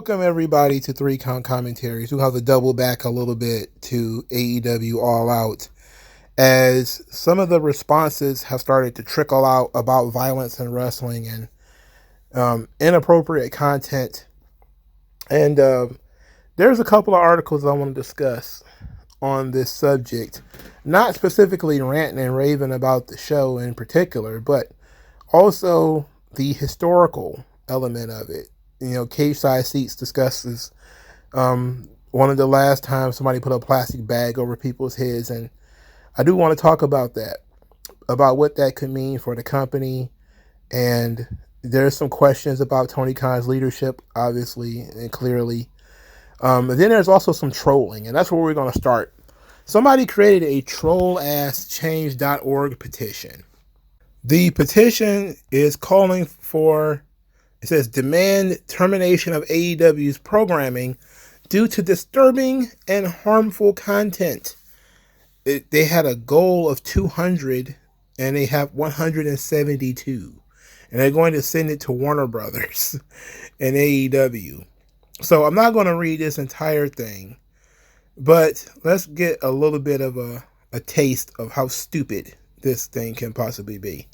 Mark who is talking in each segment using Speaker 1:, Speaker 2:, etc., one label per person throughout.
Speaker 1: Welcome everybody to 3 Count Commentaries. We'll have to double back a little bit to AEW All Out, as some of the responses have started to trickle out about violence in wrestling and inappropriate content. And there's a couple of articles I want to discuss on this subject, not specifically ranting and raving about the show in particular, but also the historical element of it. You know, Cage Side Seats discusses one of the last times somebody put a plastic bag over people's heads, and I do want to talk about that, about what that could mean for the company. And there's some questions about Tony Khan's leadership, obviously and clearly. And then there's also some trolling, and that's where we're going to start. Somebody created a troll-ass-change.org petition. The petition is calling for, it says, demand termination of AEW's programming due to disturbing and harmful content. They had a goal of 200 and they have 172. And they're going to send it to Warner Brothers and AEW. So I'm not going to read this entire thing, but let's get a little bit of a taste of how stupid this thing can possibly be.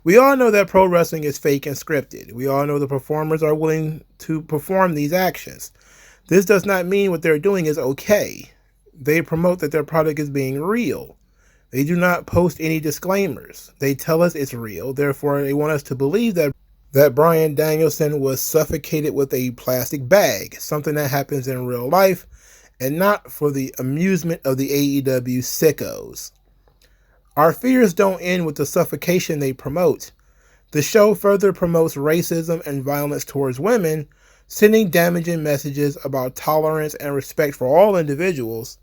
Speaker 1: We all know that pro wrestling is fake and scripted. We all know the performers are willing to perform these actions. This does not mean what they're doing is okay. They promote that their product is being real. They do not post any disclaimers. They tell us it's real. Therefore, they want us to believe that Bryan Danielson was suffocated with a plastic bag, something that happens in real life, and not for the amusement of the AEW sickos. Our fears don't end with the suffocation they promote. The show further promotes racism and violence towards women, sending damaging messages about tolerance and respect for all individuals,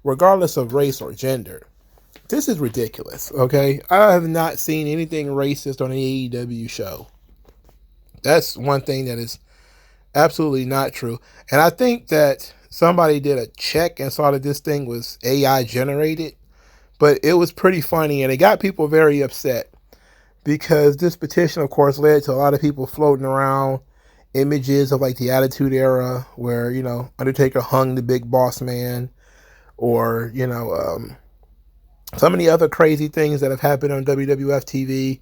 Speaker 1: regardless of race or gender. This is ridiculous, okay? I have not seen anything racist on an AEW show. That's one thing that is absolutely not true. And I think that somebody did a check and saw that this thing was AI generated. But it was pretty funny, and it got people very upset because this petition, of course, led to a lot of people floating around images of like the Attitude Era where, you know, Undertaker hung the Big Boss Man, or, you know, so many other crazy things that have happened on WWF TV,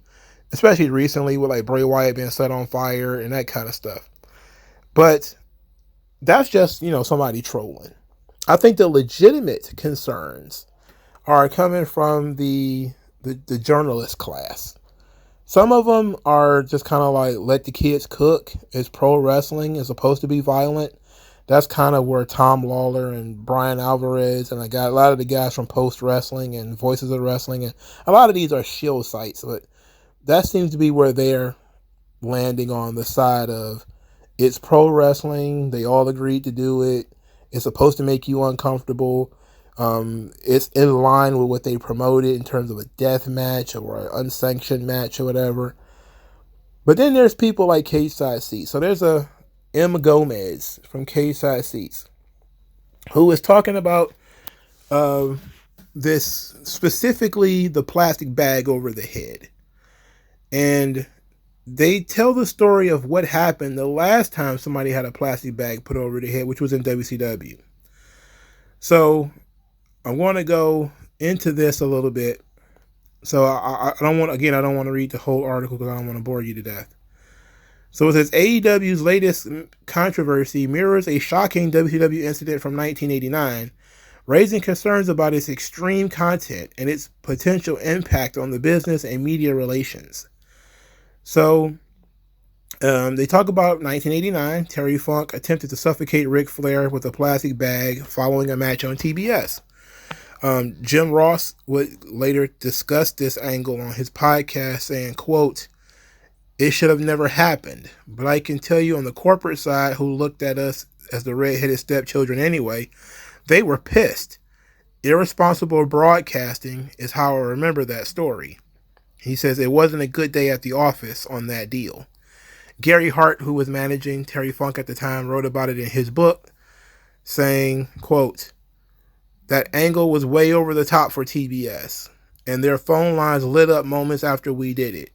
Speaker 1: especially recently with like Bray Wyatt being set on fire and that kind of stuff. But that's just, you know, somebody trolling. I think the legitimate concerns are coming from the journalist class. Some of them are just kind of like, let the kids cook. It's pro wrestling. It's supposed to be violent. That's kind of where Tom Lawler and Brian Alvarez and a lot of the guys from Post Wrestling and Voices of Wrestling, and a lot of these are shield sites, but that seems to be where they're landing, on the side of it's pro wrestling. They all agreed to do it. It's supposed to make you uncomfortable. It's in line with what they promoted in terms of a death match or an unsanctioned match or whatever. But then there's people like Cage Side Seats. So there's a Emma Gomez from Cage Side Seats who is talking about this, specifically the plastic bag over the head. And they tell the story of what happened the last time somebody had a plastic bag put over the head, which was in WCW. So I want to go into this a little bit. So I don't want to read the whole article because I don't want to bore you to death. So it says AEW's latest controversy mirrors a shocking WCW incident from 1989, raising concerns about its extreme content and its potential impact on the business and media relations. So they talk about 1989. Terry Funk attempted to suffocate Ric Flair with a plastic bag following a match on TBS. Jim Ross would later discuss this angle on his podcast, saying, quote, "It should have never happened, but I can tell you on the corporate side, who looked at us as the redheaded stepchildren anyway, they were pissed. Irresponsible broadcasting is how I remember that story." He says it wasn't a good day at the office on that deal. Gary Hart, who was managing Terry Funk at the time, wrote about it in his book, saying, quote, "That angle was way over the top for TBS, and their phone lines lit up moments after we did it."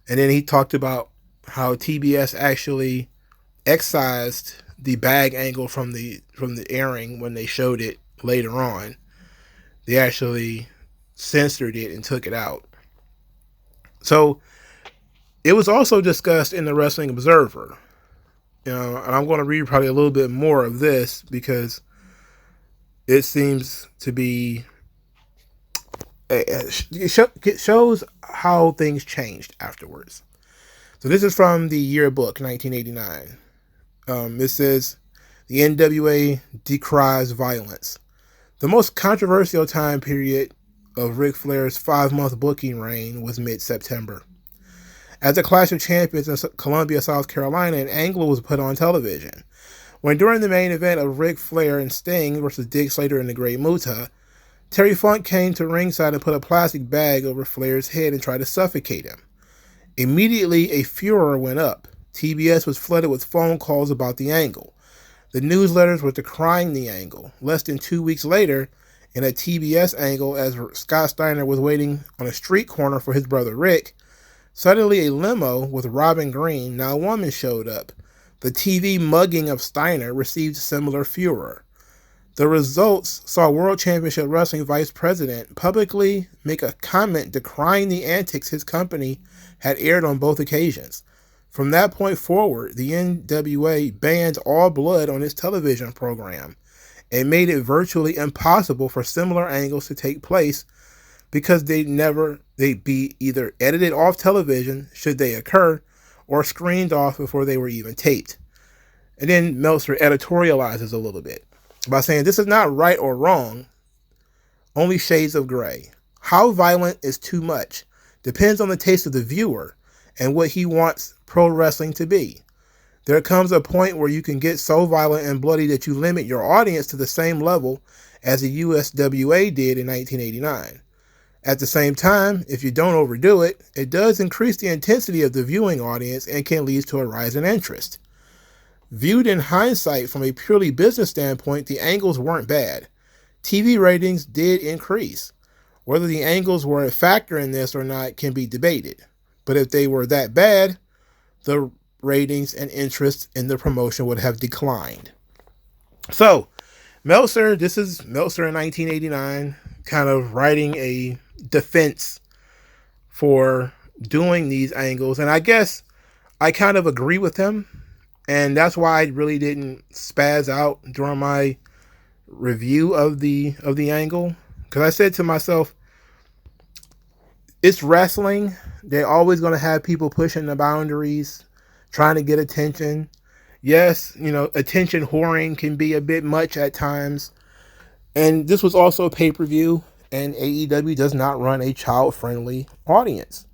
Speaker 1: And then he talked about how TBS actually excised the bag angle from the airing when they showed it later on. They actually censored it and took it out. So it was also discussed in the Wrestling Observer. And I'm going to read probably a little bit more of this because it seems to be, it shows how things changed afterwards. So this is from the yearbook, 1989. It says, the NWA decries violence. The most controversial time period of Ric Flair's 5-month booking reign was mid-September. At the Clash of Champions in Columbia, South Carolina, an angle was put on television. When during the main event of Ric Flair and Sting versus Dick Slater and the Great Muta, Terry Funk came to ringside and put a plastic bag over Flair's head and tried to suffocate him. Immediately, a furor went up. TBS was flooded with phone calls about the angle. The newsletters were decrying the angle. Less than 2 weeks later, in a TBS angle, as Scott Steiner was waiting on a street corner for his brother Rick, suddenly a limo with Robin Green, now a woman, showed up. The TV mugging of Steiner received similar furor. The results saw World Championship Wrestling Vice President publicly make a comment decrying the antics his company had aired on both occasions. From that point forward, the NWA banned all blood on its television program and made it virtually impossible for similar angles to take place because they'd be either edited off television should they occur or screened off before they were even taped. And then Meltzer editorializes a little bit by saying this is not right or wrong, only shades of gray. How violent is too much depends on the taste of the viewer and what he wants pro wrestling to be. There comes a point where you can get so violent and bloody that you limit your audience to the same level as the USWA did in 1989. At the same time, if you don't overdo it, it does increase the intensity of the viewing audience and can lead to a rise in interest. Viewed in hindsight from a purely business standpoint, the angles weren't bad. TV ratings did increase. Whether the angles were a factor in this or not can be debated. But if they were that bad, the ratings and interest in the promotion would have declined. So, Meltzer, this is Meltzer in 1989, kind of writing a defense for doing these angles. And I guess I kind of agree with him. And that's why I really didn't spaz out during my review of the angle. Because I said to myself, it's wrestling. They're always going to have people pushing the boundaries, trying to get attention. Yes, attention whoring can be a bit much at times. And this was also a pay-per-view, and AEW does not run a child-friendly audience.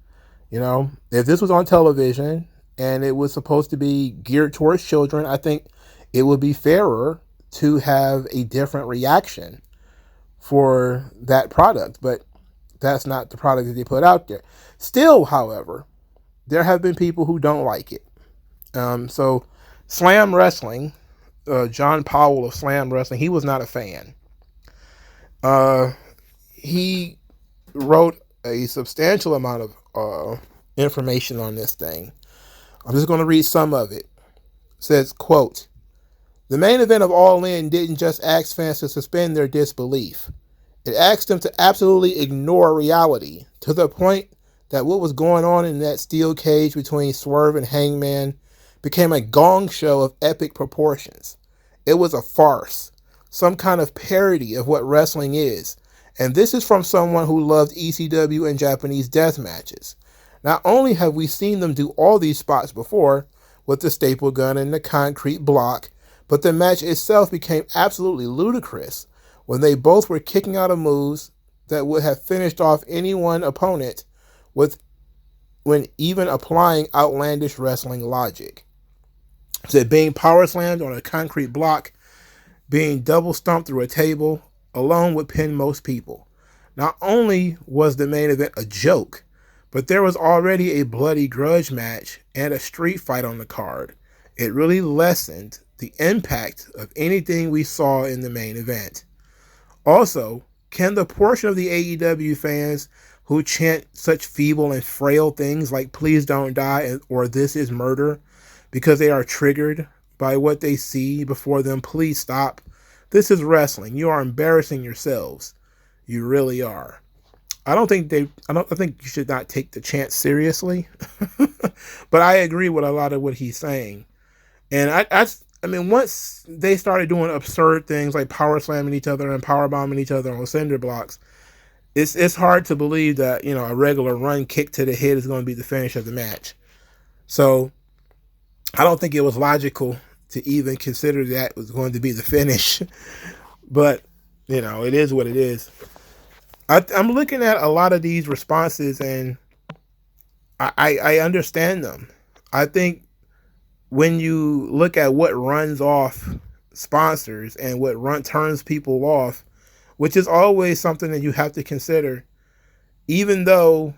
Speaker 1: If this was on television and it was supposed to be geared towards children, I think it would be fairer to have a different reaction for that product. But that's not the product that they put out there. Still, however, there have been people who don't like it. So Slam Wrestling, John Powell of Slam Wrestling, he was not a fan. He wrote a substantial amount of information on this thing. I'm just going to read some of it. It says, quote, "The main event of All In didn't just ask fans to suspend their disbelief. It asked them to absolutely ignore reality, to the point that what was going on in that steel cage between Swerve and Hangman became a gong show of epic proportions. It was a farce, some kind of parody of what wrestling is. And this is from someone who loved ECW and Japanese death matches. Not only have we seen them do all these spots before, with the staple gun and the concrete block, but the match itself became absolutely ludicrous when they both were kicking out of moves that would have finished off any one opponent when even applying outlandish wrestling logic. So being power slammed on a concrete block, being double stomped through a table, alone would pin most people. Not only was the main event a joke, but there was already a bloody grudge match and a street fight on the card. It really lessened the impact of anything we saw in the main event. Also, can the portion of the AEW fans who chant such feeble and frail things like please don't die or this is murder because they are triggered by what they see before them. Please stop. This is wrestling. You are embarrassing yourselves. You really are. I think you should not take the chant seriously. But I agree with a lot of what he's saying. And I mean, once they started doing absurd things like power slamming each other and power bombing each other on cinder blocks, it's hard to believe that, you know, a regular run kick to the head is going to be the finish of the match. So I don't think it was logical to even consider that was going to be the finish. But, you know, it is what it is. I'm looking at a lot of these responses, and I understand them. I think when you look at what runs off sponsors and what turns people off, which is always something that you have to consider, even though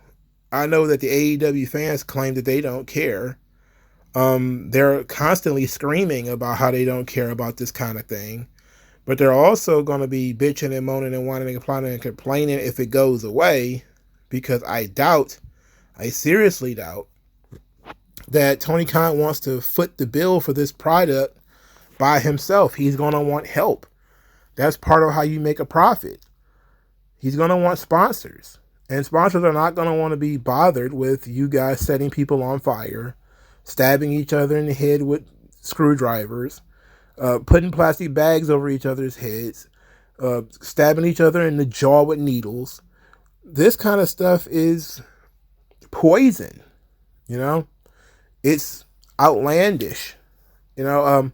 Speaker 1: I know that the AEW fans claim that they don't care. They're constantly screaming about how they don't care about this kind of thing. But they're also going to be bitching and moaning and whining and complaining if it goes away, because I seriously doubt that Tony Khan wants to foot the bill for this product by himself. He's going to want help. That's part of how you make a profit. He's going to want sponsors. And sponsors are not going to want to be bothered with you guys setting people on fire, stabbing each other in the head with screwdrivers, putting plastic bags over each other's heads, stabbing each other in the jaw with needles. This kind of stuff is poison, you know? It's outlandish. You know,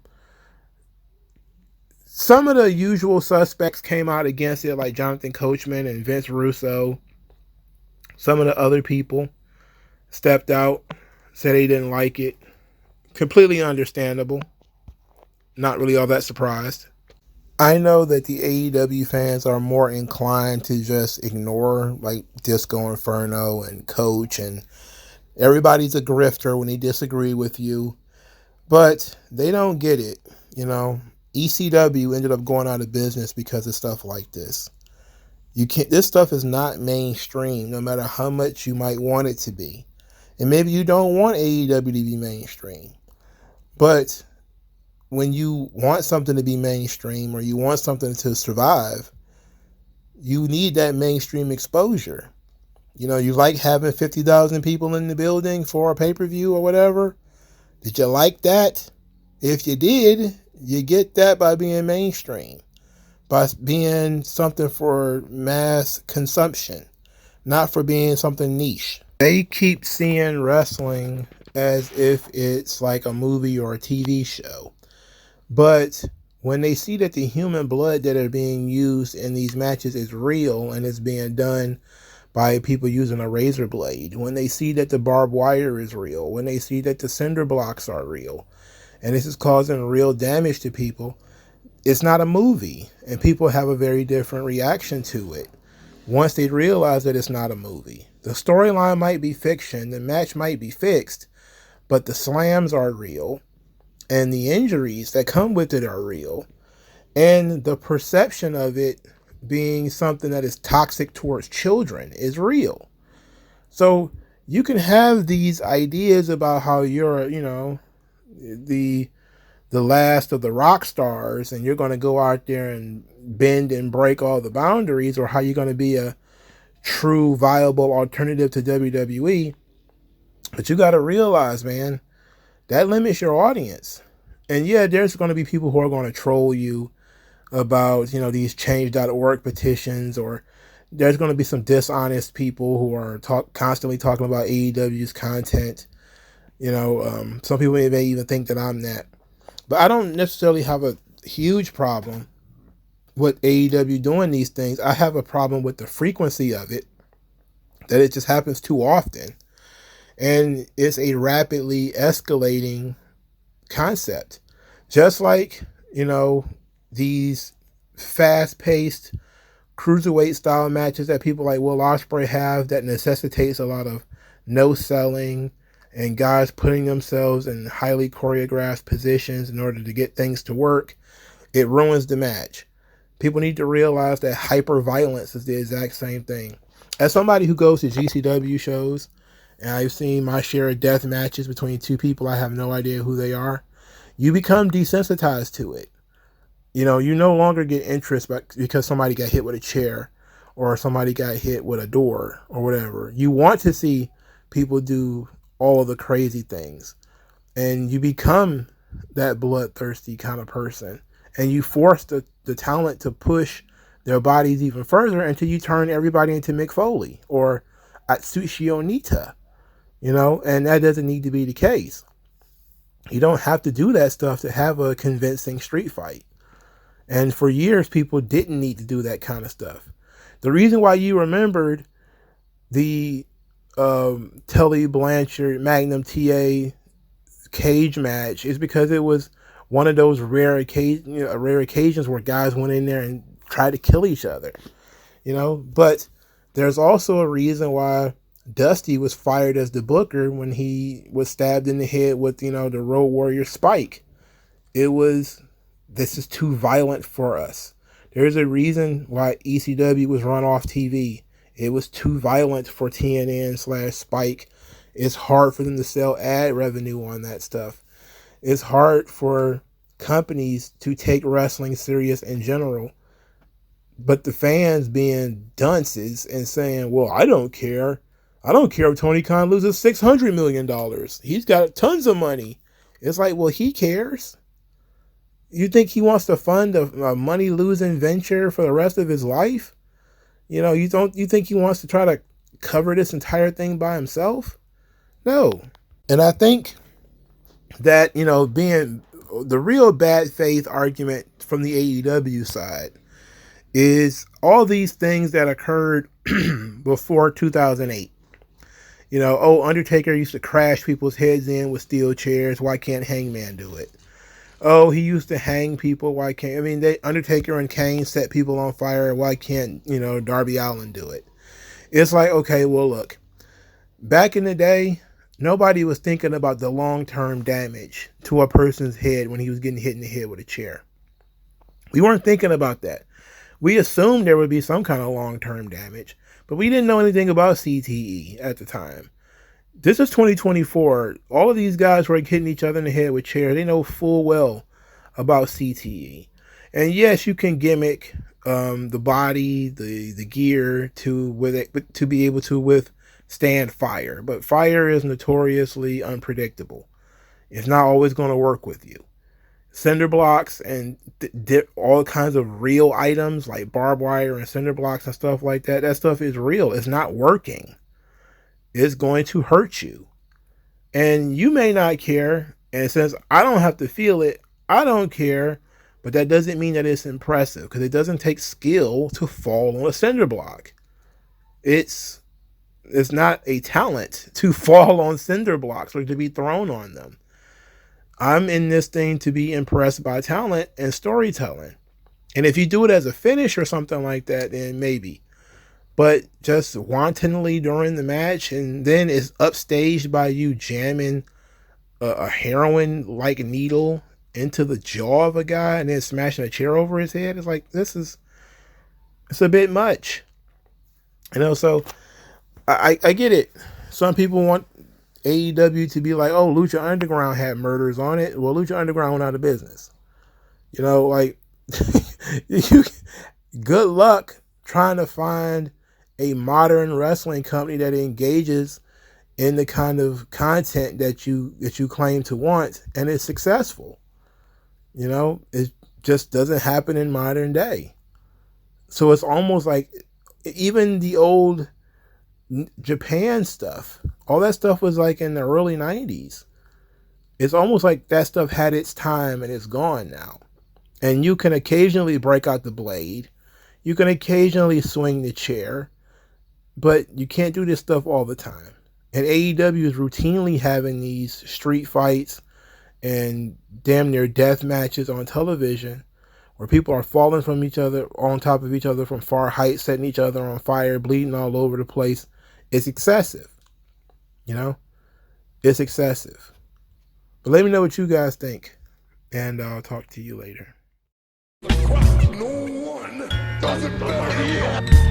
Speaker 1: some of the usual suspects came out against it, like Jonathan Coachman and Vince Russo. Some of the other people stepped out, said they didn't like it. Completely understandable. Not really all that surprised. I know that the AEW fans are more inclined to just ignore like Disco Inferno and Coach, and everybody's a grifter when they disagree with you. But they don't get it. You know, ECW ended up going out of business because of stuff like this. This stuff is not mainstream, no matter how much you might want it to be. And maybe you don't want AEW to be mainstream. But when you want something to be mainstream, or you want something to survive, you need that mainstream exposure. You know, you like having 50,000 people in the building for a pay-per-view or whatever. Did you like that? If you did, you get that by being mainstream, by being something for mass consumption, not for being something niche. They keep seeing wrestling as if it's like a movie or a TV show. But when they see that the human blood that are being used in these matches is real and it's being done by people using a razor blade, when they see that the barbed wire is real, when they see that the cinder blocks are real, and this is causing real damage to people, it's not a movie. And people have a very different reaction to it once they realize that it's not a movie. The storyline might be fiction, the match might be fixed, but the slams are real. And the injuries that come with it are real. And the perception of it being something that is toxic towards children is real. So you can have these ideas about how you're, you know, the last of the rock stars, and you're going to go out there and bend and break all the boundaries, or how you're going to be a true viable alternative to WWE. But you got to realize, man, that limits your audience. And yeah, there's going to be people who are going to troll you about, you know, these change.org petitions, or there's going to be some dishonest people who are constantly talking about AEW's content. You know, some people may even think that I'm that. But I don't necessarily have a huge problem with AEW doing these things. I have a problem with the frequency of it, that it just happens too often. And it's a rapidly escalating concept. Just like, you know, these fast-paced cruiserweight style matches that people like Will Ospreay have, that necessitates a lot of no-selling and guys putting themselves in highly choreographed positions in order to get things to work. It ruins the match. People need to realize that hyper-violence is the exact same thing. As somebody who goes to GCW shows, and I've seen my share of death matches between two people I have no idea who they are, you become desensitized to it. You know, you no longer get interest because somebody got hit with a chair or somebody got hit with a door or whatever. You want to see people do all of the crazy things, and you become that bloodthirsty kind of person, and you force the talent to push their bodies even further until you turn everybody into Mick Foley or Atsushi Onita, you know, and that doesn't need to be the case. You don't have to do that stuff to have a convincing street fight. And for years, people didn't need to do that kind of stuff. The reason why you remembered the Tully Blanchard Magnum TA cage match is because it was one of those rare occasions where guys went in there and tried to kill each other, you know. But there's also a reason why Dusty was fired as the booker when he was stabbed in the head with, you know, the Road Warrior spike. It was, this is too violent for us. There's a reason why ECW was run off TV. It was too violent for TNN/Spike. It's hard for them to sell ad revenue on that stuff. It's hard for companies to take wrestling serious in general. But the fans being dunces and saying, well, I don't care. I don't care if Tony Khan loses $600 million. He's got tons of money. It's like, well, he cares. You think he wants to fund a money-losing venture for the rest of his life? You know, you think he wants to try to cover this entire thing by himself? No. And I think that, you know, being the real bad faith argument from the AEW side is all these things that occurred before 2008. You know, oh, Undertaker used to crash people's heads in with steel chairs. Why can't Hangman do it? Oh, he used to hang people. Why can't, I mean, Undertaker and Kane set people on fire. Why can't, you know, Darby Allin do it? It's like, okay, well, look, back in the day, nobody was thinking about the long-term damage to a person's head when he was getting hit in the head with a chair. We weren't thinking about that. We assumed there would be some kind of long-term damage, but we didn't know anything about CTE at the time. This is 2024. All of these guys were hitting each other in the head with chairs. They know full well about CTE. And yes, you can gimmick the body, the gear to be able to withstand fire. But fire is notoriously unpredictable. It's not always going to work with you. Cinder blocks and all kinds of real items like barbed wire and cinder blocks and stuff like that. That stuff is real. It's not working. It's going to hurt you. And you may not care. And since I don't have to feel it, I don't care. But that doesn't mean that it's impressive, because it doesn't take skill to fall on a cinder block. It's not a talent to fall on cinder blocks or to be thrown on them. I'm in this thing to be impressed by talent and storytelling. And if you do it as a finish or something like that, then maybe. But just wantonly during the match, and then it's upstaged by you jamming a heroin-like needle into the jaw of a guy and then smashing a chair over his head. It's like, it's a bit much. You know, so I get it. Some people want AEW to be like, oh, Lucha Underground had murders on it. Well, Lucha Underground went out of business. You know, like, good luck trying to find a modern wrestling company that engages in the kind of content that you claim to want and is successful. You know, it just doesn't happen in modern day. So it's almost like even the old Japan stuff, all that stuff was like in the early 90s. It's almost like that stuff had its time and it's gone now. And you can occasionally break out the blade. You can occasionally swing the chair. But you can't do this stuff all the time. And AEW is routinely having these street fights and damn near death matches on television where people are falling from each other, on top of each other from far heights, setting each other on fire, bleeding all over the place. It's excessive. You know? It's excessive. But let me know what you guys think. And I'll talk to you later.
Speaker 2: No one doesn't belong here.